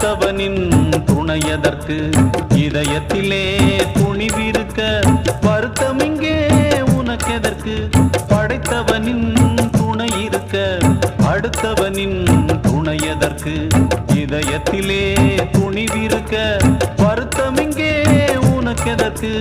அடுத்தவனின் துணையதற்கு இதயத்திலே துணிவிருக்க வருத்தம் இங்கே உனக்கெதற்கு படைத்தவனின் துணை இருக்க அடுத்தவனின் துணையதற்கு இதயத்திலே துணிவிருக்க வருத்தம் இங்கே உனக்கெதற்கு